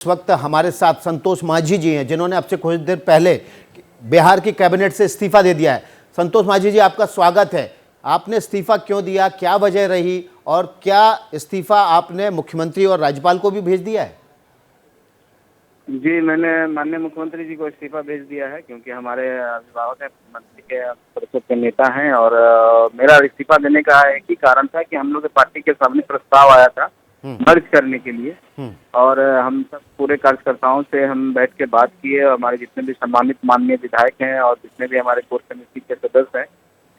इस वक्त हमारे साथ संतोष मांझी जी हैं, जिन्होंने अब से कुछ देर पहले बिहार की कैबिनेट से इस्तीफा दे दिया है। संतोष मांझी जी, आपका स्वागत है। आपने इस्तीफा क्यों दिया, क्या वजह रही, और क्या इस्तीफा आपने मुख्यमंत्री और राज्यपाल को भी भेज दिया है? जी, मैंने माननीय मुख्यमंत्री जी को इस्तीफा भेज दिया है, क्योंकि हमारे अभिभावक हैं, मंत्री के परिषद के नेता हैं। और मेरा इस्तीफा देने का एक ही कारण था कि हम लोग के पार्टी के सामने प्रस्ताव आया था मर्ज करने के लिए, और हम सब पूरे कार्यकर्ताओं से हम बैठ के बात किए। हमारे जितने भी सम्मानित माननीय विधायक हैं और जितने भी हमारे कोर कमेटी के सदस्य हैं,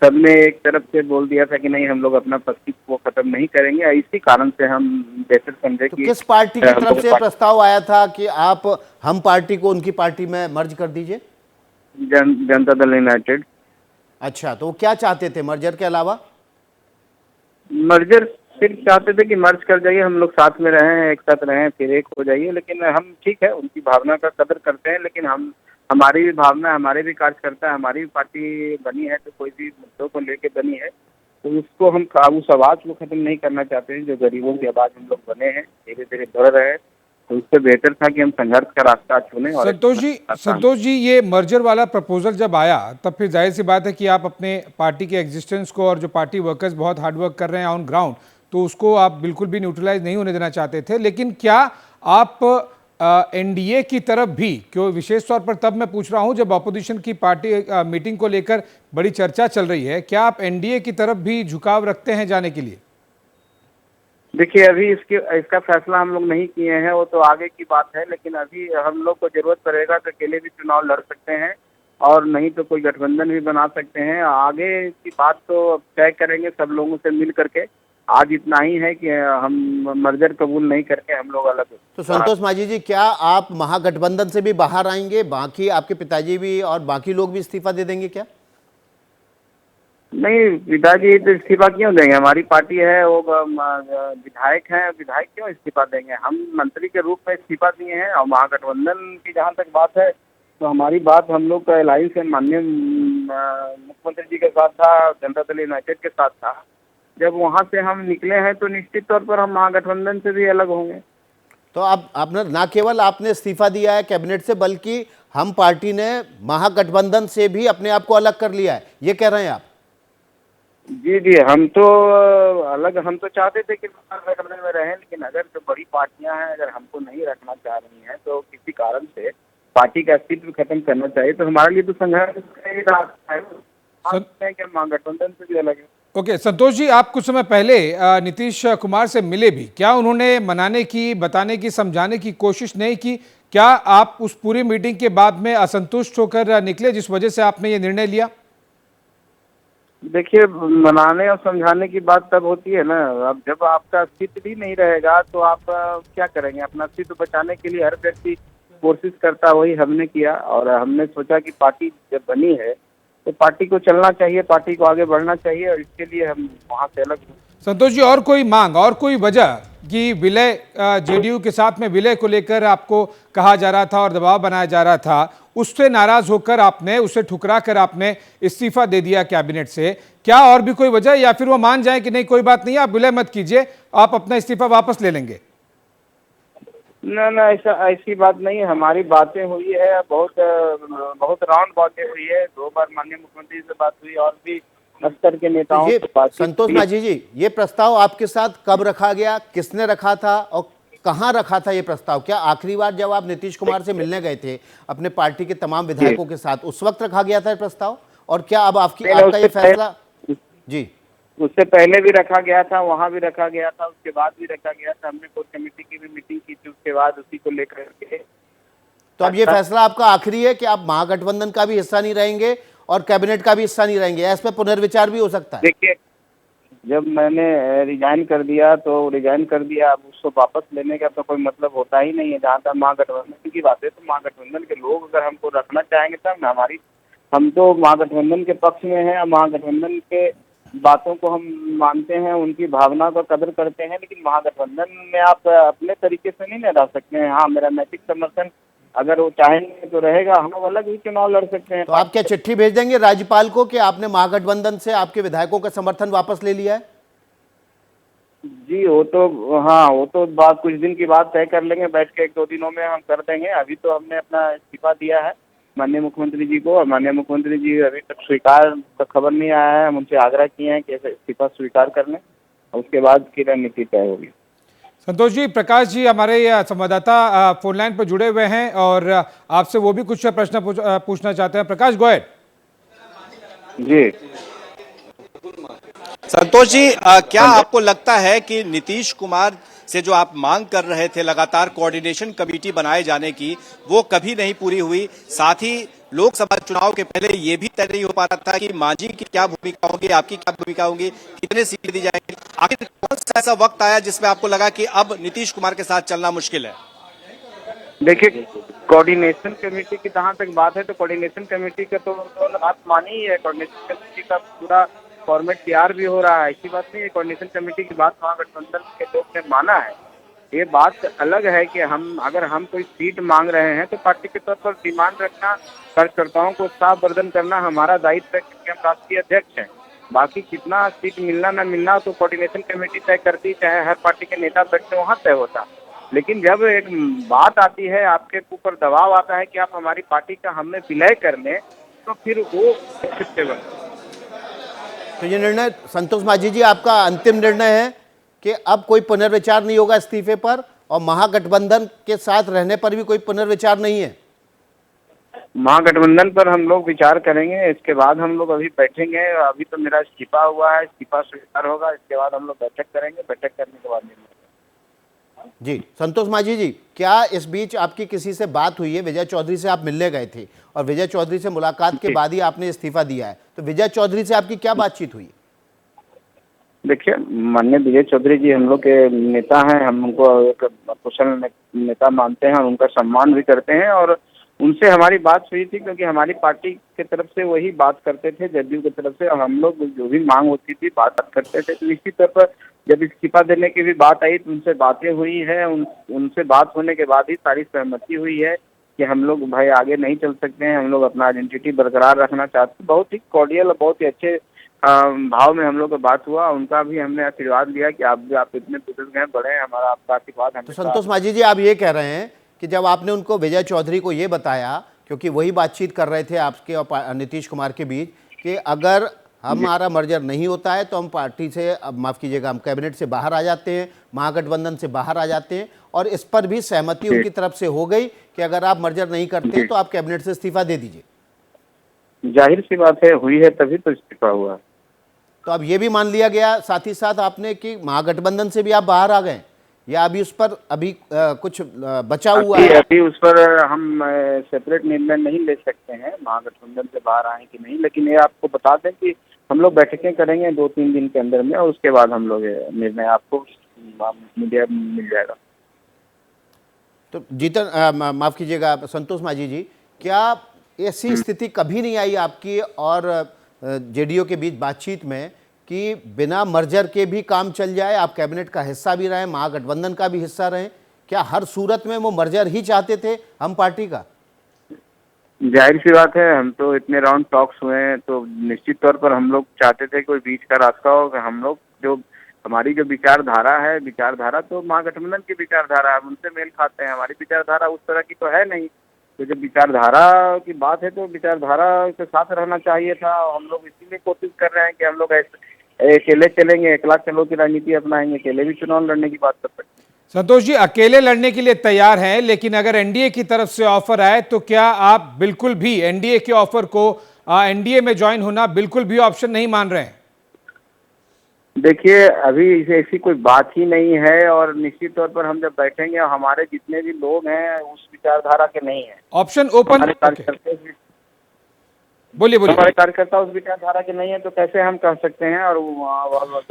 सबने एक तरफ से बोल दिया था कि नहीं, हम लोग अपना पस्ती को खत्म नहीं करेंगे। इसी कारण से हम बेहतर समझे तो कि किस पार्टी की तरफ से प्रस्ताव आया था कि आप हम पार्टी को उनकी पार्टी में मर्ज कर दीजिए? जनता दल यूनाइटेड। अच्छा, तो वो क्या चाहते थे मर्जर के अलावा? मर्जर सिर्फ चाहते थे कि मर्ज कर जाइए, हम लोग साथ में रहें, एक साथ रहें, फिर एक हो जाइए। लेकिन हम ठीक है, उनकी भावना का कदर करते हैं, लेकिन हमारी भी भावना, हमारे भी कार्यकर्ता, हमारी भी पार्टी बनी है, तो कोई भी मुद्दों को लेके बनी है, तो उसको हम उस आवाज को खत्म नहीं करना चाहते हैं। जो गरीबों की आवाज हम लोग बने हैं, धीरे धीरे बढ़ रहे हैं, तो उससे बेहतर था कि हम संघर्ष का रास्ता चुने। और संतोष जी, ये मर्जर वाला प्रपोजल जब आया, तब फिर जाहिर सी बात है कि आप अपने पार्टी के एग्जिस्टेंस को, और जो पार्टी वर्कर्स बहुत हार्डवर्क कर रहे हैं ऑन ग्राउंड, तो उसको आप बिल्कुल भी न्यूट्रलाइज नहीं होने देना चाहते थे। लेकिन क्या आप एनडीए की तरफ भी, क्यों विशेष तौर पर तब मैं पूछ रहा हूं जब अपोजिशन की पार्टी मीटिंग को लेकर बड़ी चर्चा चल रही है, क्या आप एनडीए की तरफ भी झुकाव रखते हैं जाने के लिए? देखिए, अभी इसका फैसला हम लोग नहीं किए हैं, वो तो आगे की बात है। लेकिन अभी हम लोग को जरूरत पड़ेगा तो अकेले भी चुनाव लड़ सकते हैं, और नहीं तो कोई गठबंधन भी बना सकते हैं। आगे की बात तो तय करेंगे सब लोगों से मिल करके। आज इतना ही है कि हम मर्जर कबूल नहीं करके हम लोग अलग। तो संतोष मांझी जी, क्या आप महागठबंधन से भी बाहर आएंगे? बाकी आपके पिताजी भी और बाकी लोग भी इस्तीफा दे देंगे क्या? नहीं, पिताजी तो इस्तीफा क्यों देंगे? हमारी पार्टी है, वो विधायक हैं, विधायक क्यों इस्तीफा देंगे? हम मंत्री के रूप में इस्तीफा दिए हैं। और महागठबंधन की जहाँ तक बात है, तो हमारी बात हम लोग का अलायंस माननीय मुख्यमंत्री जी के साथ था, जनता दल यूनाइटेड के साथ था। जब वहाँ से हम निकले हैं तो निश्चित तौर पर हम महागठबंधन से भी अलग होंगे। तो अब आपने न केवल आपने इस्तीफा दिया है कैबिनेट से, बल्कि हम पार्टी ने महागठबंधन से भी अपने आप को अलग कर लिया है, ये कह रहे हैं आप? जी जी, हम तो चाहते थे कि गठबंधन में रहें, लेकिन अगर जो बड़ी पार्टियां हैं, अगर हमको नहीं रखना चाह रही हैं, तो किसी कारण से पार्टी का अस्तित्व खत्म करना चाहिए, तो हमारे लिए तो संघर्ष का ही रास्ता है कि महागठबंधन से भी अलग है। ओके, संतोष जी, आप कुछ समय पहले नीतीश कुमार से मिले भी, क्या उन्होंने मनाने की, बताने की, समझाने की कोशिश नहीं की? क्या आप उस पूरी मीटिंग के बाद में असंतुष्ट होकर निकले, जिस वजह से आपने ये निर्णय लिया? देखिए, मनाने और समझाने की बात तब होती है ना, अब जब आपका अस्तित्व ही नहीं रहेगा तो आप क्या करेंगे? अपना अस्तित्व बचाने के लिए हर व्यक्ति कोशिश करता, वही हमने किया। और हमने सोचा कि पार्टी जब बनी है तो पार्टी को चलना चाहिए, पार्टी को आगे बढ़ना चाहिए, और इसके लिए हम वहाँ से अलग। संतोष जी, और कोई मांग, और कोई वजह कि विलय, जेडीयू के साथ में विलय को लेकर आपको कहा जा रहा था और दबाव बनाया जा रहा था, उससे नाराज होकर आपने, उसे ठुकरा कर आपने इस्तीफा दे दिया कैबिनेट से? क्या और भी कोई वजह, या फिर वो मान जाए कि नहीं कोई बात नहीं, आप विलय मत कीजिए, आप अपना इस्तीफा वापस ले लेंगे? ना, ऐसी बात नहीं है। हमारी बातें हुई है, बहुत राउंड बातें हुई है। 2 बार माननीय मुख्यमंत्री से बात हुई, और भी स्तर के नेताओं से बात। संतोष मांझी जी, ये प्रस्ताव आपके साथ कब रखा गया, किसने रखा था, और कहाँ रखा था ये प्रस्ताव? क्या आखिरी बार जब आप नीतीश कुमार से मिलने गए थे अपने पार्टी के तमाम विधायकों के साथ, उस वक्त रखा गया था ये प्रस्ताव? और क्या अब आपका ये फैसला? जी, उससे पहले भी रखा गया था, वहाँ भी रखा गया था, उसके बाद भी रखा गया था। हमने कोर कमेटी की भी मीटिंग की थी उसके बाद, उसी को लेकर के। तो अब ये फैसला आपका आखिरी है कि आप महागठबंधन का भी हिस्सा नहीं रहेंगे और कैबिनेट का भी हिस्सा नहीं रहेंगे, या इस पर पुनर्विचार भी हो सकता है? देखिए, जब मैंने रिजाइन कर दिया तो रिजाइन कर दिया, अब उसको वापस लेने का तो कोई मतलब होता ही नहीं है। जहाँ तक महागठबंधन की बात है, तो महागठबंधन के लोग अगर हमको रखना चाहेंगे तब ना। हम तो महागठबंधन के पक्ष में हैं, महागठबंधन के बातों को हम मानते हैं, उनकी भावना को कदर करते हैं। लेकिन महागठबंधन में आप अपने तरीके से नहीं रह सकते हैं। हाँ, मेरा नैतिक समर्थन अगर वो चाहेंगे तो रहेगा, हम लोग अलग ही चुनाव लड़ सकते हैं। तो आप क्या चिट्ठी भेज देंगे राज्यपाल को कि आपने महागठबंधन से आपके विधायकों का समर्थन वापस ले लिया है? जी वो तो, हाँ वो तो बात कुछ दिन की बात तय कर लेंगे बैठ के, 1-2 दिनों में हम कर देंगे। अभी तो हमने अपना इस्तीफा दिया है माननीय मुख्यमंत्री जी को, और माननीय मुख्यमंत्री जी अभी तक स्वीकार का खबर नहीं आया है। हम उनसे आग्रह किए हैं कि ऐसे इस्तीफा स्वीकार कर लें, और उसके बाद की रणनीति तय होगी। संतोष जी, प्रकाश जी हमारे संवाददाता फोन लाइन पर जुड़े हुए हैं और आपसे वो भी कुछ प्रश्न पूछना चाहते हैं। प्रकाश, गो अहेड। जी संतोष जी, क्या आपको लगता है कि नीतीश कुमार से जो आप मांग कर रहे थे लगातार कोऑर्डिनेशन कमेटी बनाए जाने की, वो कभी नहीं पूरी हुई? साथ ही लोकसभा चुनाव के पहले ये भी तय नहीं हो पा रहा था कि मांझी की क्या भूमिका होगी, आपकी क्या भूमिका होगी, कितने सीटें दी जाएंगी। आखिर कौन सा ऐसा वक्त आया जिसमें आपको लगा कि अब नीतीश कुमार के साथ चलना मुश्किल है? देखिए, कोऑर्डिनेशन कमेटी की जहाँ तक बात है तो कोऑर्डिनेशन कमेटी का तो बात मानी ही है। कोऑर्डिनेशन कमेटी का पूरा फॉर्मेट तैयार भी हो रहा है, ऐसी बात नहीं है। कोऑर्डिनेशन कमेटी की बात महागठबंधन के लोग ने माना है। ये बात अलग है कि अगर हम कोई सीट मांग रहे हैं तो पार्टी के तौर पर डिमांड रखना, कार्यकर्ताओं को साफ वर्धन करना हमारा दायित्व है, क्योंकि हम राष्ट्रीय अध्यक्ष हैं। बाकी कितना सीट मिलना न मिलना तो कोऑर्डिनेशन कमेटी तय करती, चाहे हर पार्टी के नेता बैठते वहाँ तय होता। लेकिन जब एक बात आती है, आपके ऊपर दबाव आता है कि आप हमारी पार्टी का हमें विलय कर लें, तो फिर वो एक्सेप्टेबल। तो ये निर्णय संतोष माझी जी आपका अंतिम निर्णय है कि अब कोई पुनर्विचार नहीं होगा इस्तीफे पर, और महागठबंधन के साथ रहने पर भी कोई पुनर्विचार नहीं है? महागठबंधन पर हम लोग विचार करेंगे, इसके बाद हम लोग अभी बैठेंगे। अभी तो मेरा इस्तीफा हुआ है, इस्तीफा स्वीकार होगा, इसके बाद हम लोग बैठक करेंगे, बैठक करने के बाद निर्णय। जी संतोष माझी जी, क्या इस बीच आपकी किसी से बात हुई है? विजय चौधरी से आप मिलने गए थे और विजय चौधरी से मुलाकात के बाद ही आपने इस्तीफा दिया है, तो विजय चौधरी से आपकी क्या बातचीत हुई? देखिए, माननीय विजय चौधरी जी हम लोग के नेता हैं, हम उनको एक कुशल नेता मानते हैं और उनका सम्मान भी करते हैं। और उनसे हमारी बात हुई थी, क्योंकि हमारी पार्टी की तरफ से वही बात करते थे, जदयू की तरफ से, और हम लोग जो भी मांग होती थी बात करते थे। तो निश्चित तौर पर जब इस्तीफा देने की भी बात आई तो उनसे बातें हुई है। उनसे बात होने के बाद ही सारी सहमति हुई है कि हम लोग भाई आगे नहीं चल सकते हैं, हम लोग अपना आइडेंटिटी बरकरार रखना चाहते हैं। बहुत ही कॉर्डियल और बहुत ही अच्छे भाव में हम लोग का बात हुआ। उनका भी हमने आशीर्वाद लिया कि आप इतने बुजुर्ग हैं, बड़े हैं, हमारा आपका आशीर्वाद तो संतोष माझी जी, आप ये कह रहे हैं कि जब आपने उनको, विजय चौधरी को ये बताया, क्योंकि वही बातचीत कर रहे थे आपके और नीतीश कुमार के बीच, कि अगर हमारा मर्जर नहीं होता है तो हम पार्टी से, अब माफ़ कीजिएगा, हम कैबिनेट से बाहर आ जाते हैं, महागठबंधन से बाहर आ जाते हैं, और इस पर भी सहमति उनकी तरफ से हो गई कि अगर आप मर्जर नहीं करते तो आप कैबिनेट से इस्तीफा दे दीजिए। जाहिर सी बात है, हुई है तभी तो इस्तीफा हुआ। तो अब ये भी मान लिया गया साथ ही साथ आपने कि महागठबंधन से भी आप बाहर आ गए, या अभी उस पर अभी कुछ बचा हुआ है? अभी उस पर हम सेपरेट निर्णय नहीं ले सकते हैं महागठबंधन से बाहर आए कि नहीं, लेकिन ये आपको बता दें कि हम लोग बैठकें करेंगे 2-3 दिन के अंदर में, और उसके बाद हम लोग निर्णय आपको मीडिया में मिल जाएगा। तो माफ़ कीजिएगा संतोष माझी जी, क्या ऐसी स्थिति कभी नहीं आई आपकी और जेडीयू के बीच बातचीत में कि बिना मर्जर के भी काम चल जाए, आप कैबिनेट का हिस्सा भी रहें, महागठबंधन का भी हिस्सा रहें? क्या हर सूरत में वो मर्जर ही चाहते थे हम पार्टी का? जाहिर सी बात है, हम तो इतने राउंड टॉक्स हुए हैं, तो निश्चित तौर पर हम लोग चाहते थे कोई बीच का रास्ता हो। हम लोग जो हमारी जो विचारधारा है, विचारधारा तो महागठबंधन की विचारधारा है, उनसे मेल खाते हैं। हमारी विचारधारा उस तरह की तो है नहीं। तो जब विचारधारा की बात है तो विचारधारा के साथ रहना चाहिए था। हम लोग इसीलिए कोशिश कर रहे हैं कि हम लोग अकेले चलेंगे, अकेला चलो की राजनीति अपनाएंगे, अकेले भी चुनाव लड़ने की बात कर सकते हैं। संतोष जी, अकेले लड़ने के लिए तैयार हैं, लेकिन अगर एनडीए की तरफ से ऑफर आए तो क्या आप बिल्कुल भी एनडीए के ऑफर को, एनडीए में ज्वाइन होना बिल्कुल भी ऑप्शन नहीं मान रहे हैं? देखिए, अभी ऐसी कोई बात ही नहीं है, और निश्चित तौर पर हम जब बैठेंगे, हमारे जितने भी लोग हैं उस विचारधारा के नहीं है। ऑप्शन ओपन, बोलिए बोलिए। हमारे कार्यकर्ता उस विचारधारा के नहीं है, तो कैसे हम कह सकते हैं? और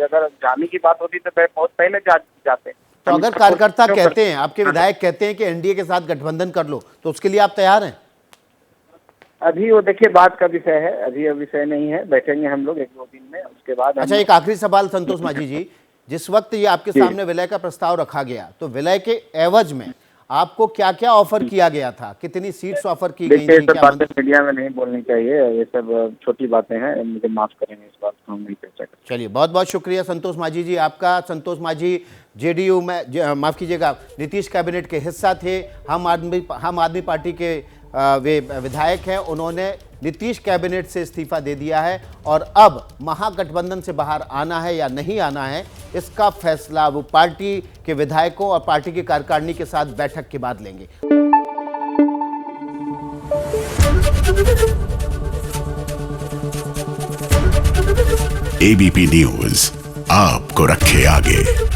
अगर जाने की बात होती तो बहुत पहले जाते। तो अगर कार्यकर्ता कहते हैं, आपके विधायक कहते हैं कि एनडीए के साथ गठबंधन कर लो, तो उसके लिए आप तैयार हैं? अभी वो देखिए बात का विषय है, अभी विषय नहीं है। बैठेंगे हम लोग 1-2 दिन में, उसके बाद। अच्छा, एक आखिरी सवाल संतोष माझी जी, जिस वक्त ये आपके सामने विलय का प्रस्ताव रखा गया, तो विलय के एवज में आपको क्या क्या ऑफर किया गया था, कितनी सीट्स ऑफर की गई देखिए, ये थी, सब क्या बातें मीडिया में नहीं बोलनी चाहिए, ये सब छोटी बातें हैं, मुझे माफ करेंगे, इस बात को हम नहीं चर्चा करें। चलिए, बहुत बहुत शुक्रिया संतोष माझी जी आपका। संतोष माझी जेडीयू में, माफ कीजिएगा, नीतीश कैबिनेट के हिस्सा थे, हम आदमी पार्टी के वे विधायक हैं। उन्होंने नीतीश कैबिनेट से इस्तीफा दे दिया है और अब महागठबंधन से बाहर आना है या नहीं आना है, इसका फैसला वो पार्टी के विधायकों और पार्टी की कार्यकारिणी के साथ बैठक के बाद लेंगे। एबीपी न्यूज आपको रखे आगे।